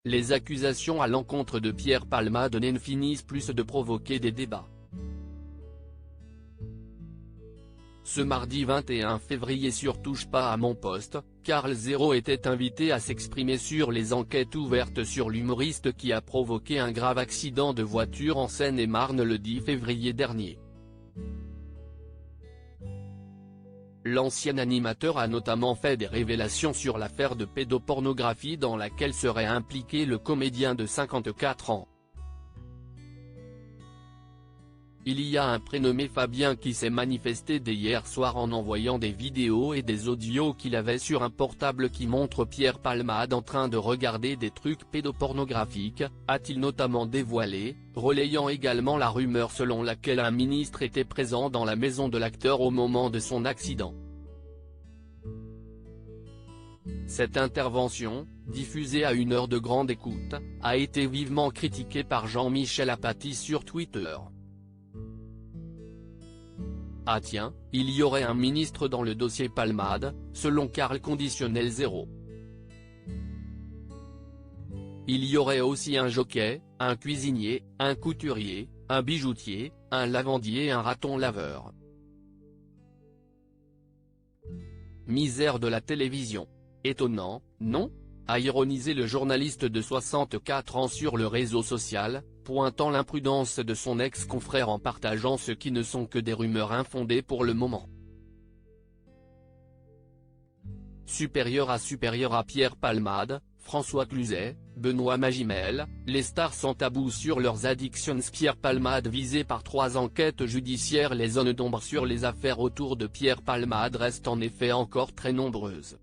les accusations à l'encontre de Pierre Palmade ne finissent plus de provoquer des débats. Ce mardi 21 février sur Touche pas à mon poste, Karl Zéro était invité à s'exprimer sur les enquêtes ouvertes sur l'humoriste qui a provoqué un grave accident de voiture en Seine-et-Marne le 10 février dernier. L'ancien animateur a notamment fait des révélations sur l'affaire de pédopornographie dans laquelle serait impliqué le comédien de 54 ans. Il y a un prénommé Fabien qui s'est manifesté dès hier soir en envoyant des vidéos et des audios qu'il avait sur un portable qui montre Pierre Palmade en train de regarder des trucs pédopornographiques, a-t-il notamment dévoilé, relayant également la rumeur selon laquelle un ministre était présent dans la maison de l'acteur au moment de son accident. Cette intervention, diffusée à une heure de grande écoute, a été vivement critiquée par Jean-Michel Apathy sur Twitter. Ah tiens, il y aurait un ministre dans le dossier Palmade, selon Karl Conditionnel Zéro. Il y aurait aussi un jockey, un cuisinier, un couturier, un bijoutier, un lavandier et un raton laveur. Misère de la télévision. Étonnant, non ? A ironisé le journaliste de 64 ans sur le réseau social, pointant l'imprudence de son ex-confrère en partageant ce qui ne sont que des rumeurs infondées pour le moment. Supérieur à Pierre Palmade, François Cluzet, Benoît Magimel, les stars sans tabou sur leurs addictions. Pierre Palmade visé par 3 enquêtes judiciaires. Les zones d'ombre sur les affaires autour de Pierre Palmade restent en effet encore très nombreuses.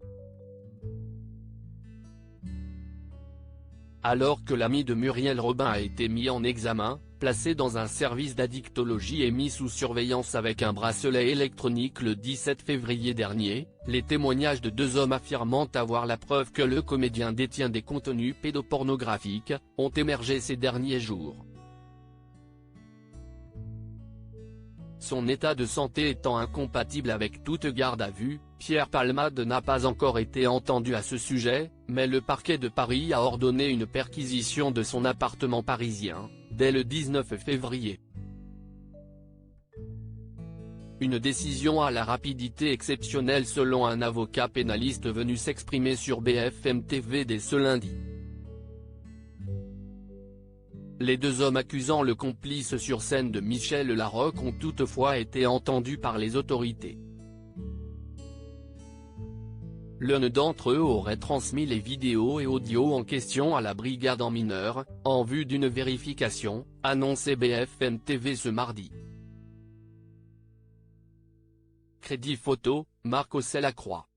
Alors que l'ami de Muriel Robin a été mis en examen, placé dans un service d'addictologie et mis sous surveillance avec un bracelet électronique le 17 février dernier, les témoignages de 2 hommes affirmant avoir la preuve que le comédien détient des contenus pédopornographiques, ont émergé ces derniers jours. Son état de santé étant incompatible avec toute garde à vue, Pierre Palmade n'a pas encore été entendu à ce sujet, mais le parquet de Paris a ordonné une perquisition de son appartement parisien, dès le 19 février. Une décision à la rapidité exceptionnelle selon un avocat pénaliste venu s'exprimer sur BFM TV dès ce lundi. Les 2 hommes accusant le complice sur scène de Michel Larocque ont toutefois été entendus par les autorités. L'un d'entre eux aurait transmis les vidéos et audios en question à la brigade en mineurs, en vue d'une vérification, annonçait BFM TV ce mardi. Crédit photo, Marc Ossel-Lacroix.